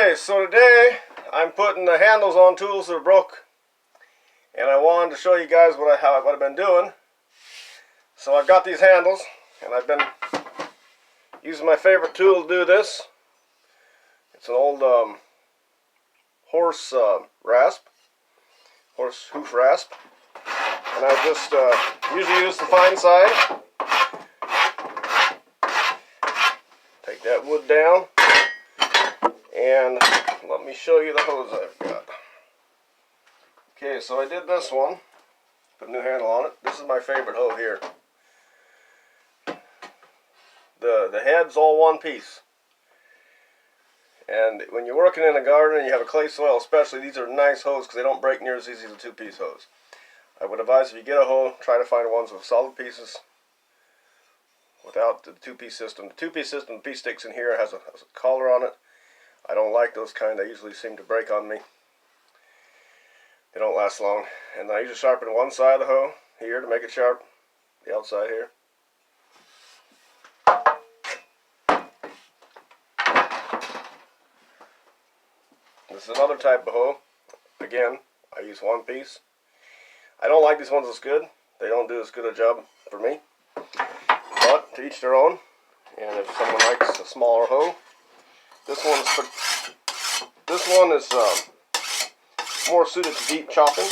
Okay, so today I'm putting the handles on tools that are broke, and I wanted to show you guys what I've been doing. So I've got these handles, and I've been using my favorite tool to do this. It's an old horse hoof rasp, and I just usually use the fine side. Take that wood down. And let me show you the hose I've got. Okay, so I did this one. Put a new handle on it. This is my favorite hoe here. The head's all one piece. And when you're working in a garden and you have a clay soil especially, these are nice hoes because they don't break near as easy as a two-piece hose. I would advise if you get a hoe, try to find ones with solid pieces without the two-piece system. The two-piece system, the piece sticks in here, has a collar on it. I don't like those kind. They usually seem to break on me. They don't last long. And I usually sharpen one side of the hoe here to make it sharp. The outside here. This is another type of hoe. Again, I use one piece. I don't like these ones as good. They don't do as good a job for me. But to each their own. And if someone likes a smaller hoe, this one is more suited to deep chopping,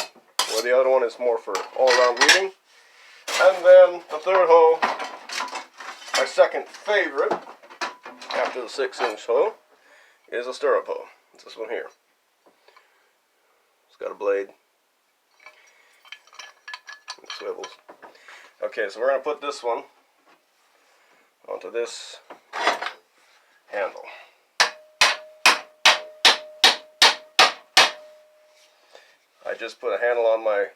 where the other one is more for all-around weeding. And then the third hoe, my second favorite, after the 6-inch hoe, is a stirrup hoe. It's this one here. It's got a blade. It swivels. Okay, so we're going to put this one onto this handle. I just put a handle on my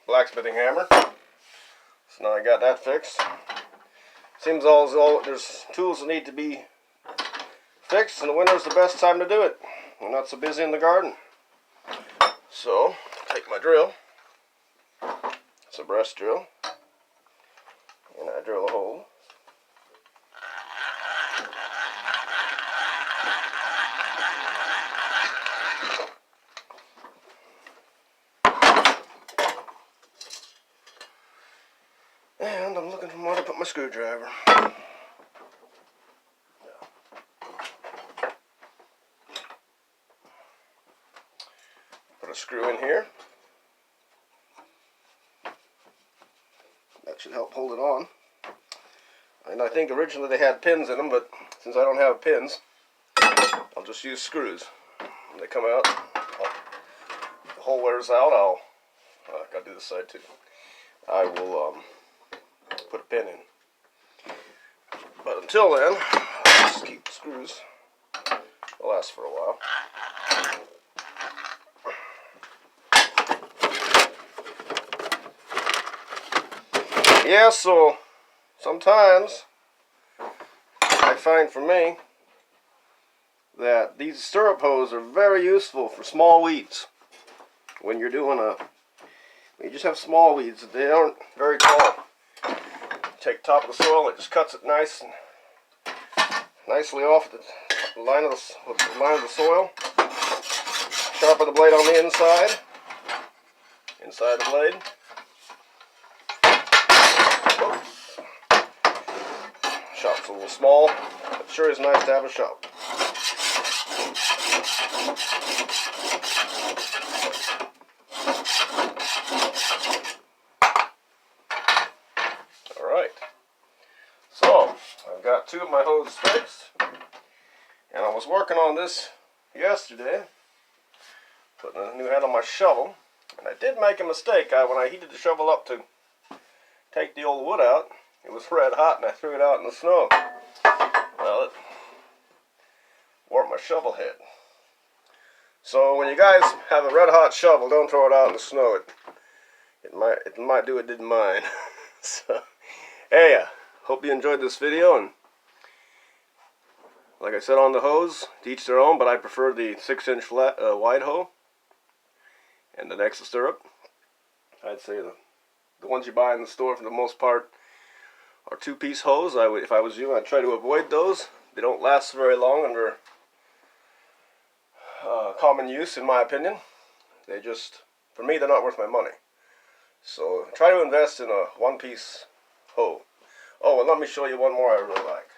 blacksmithing hammer, so now I got that fixed. Seems as though there's tools that need to be fixed, and the winter is the best time to do it. We're not so busy in the garden. So, take my drill. It's a breast drill, and I drill a hole. And I'm looking for where to put my screwdriver. Put a screw in here. That should help hold it on. And I think originally they had pins in them, but since I don't have pins, I'll just use screws. When they come out, if the hole wears out, I gotta do this side too. I will put a pin in. But until then, I'll just keep the screws. They'll last for a while. Yeah, so sometimes I find for me that these stirrup hoes are very useful for small weeds. When you're doing you just have small weeds, they aren't very tall. Take the top of the soil, it just cuts it nicely off the line of the soil. Sharpen the blade on the inside the blade. Oops. Shop's a little small, but sure is nice to have a shop. So, I've got two of my hoses fixed, and I was working on this yesterday, putting a new head on my shovel, and I did make a mistake. When I heated the shovel up to take the old wood out, it was red hot, and I threw it out in the snow. Well, it warped my shovel head. So when you guys have a red hot shovel, don't throw it out in the snow. It might do it did mine. So, hey, hope you enjoyed this video, and like I said on the hose, to each their own, but I prefer the 6-inch wide hoe and the next stirrup. I'd say the ones you buy in the store for the most part are two-piece hoes. If I was you, I'd try to avoid those. They don't last very long under common use, in my opinion. They just, for me, they're not worth my money. So try to invest in a one-piece hoe. Oh, and let me show you one more I really like.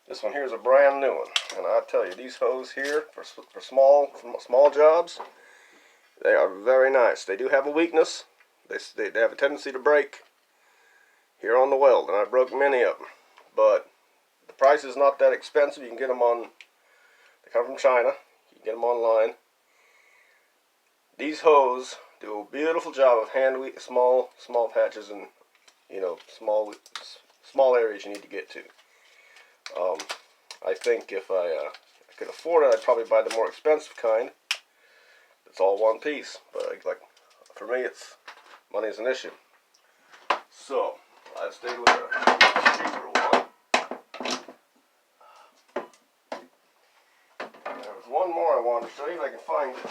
This one here is a brand new one, and I tell you, these hoes here for small jobs, they are very nice. They do have a weakness. They have a tendency to break here on the weld, and I broke many of them. But the price is not that expensive. You can get them on. They come from China. You can get them online. These hoes do a beautiful job of hand small patches and small areas you need to get to. I think if I could afford it, I'd probably buy the more expensive kind. It's all one piece, but like for me, money is an issue. So I stayed with a cheaper one. There was one more I wanted to show you if I can find it.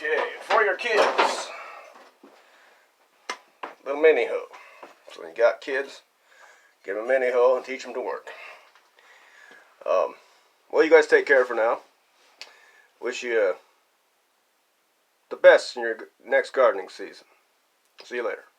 Okay, for your kids, little mini hoe. So when you got kids, give them a mini hoe and teach them to work. Well, you guys take care for now. Wish you the best in your next gardening season. See you later.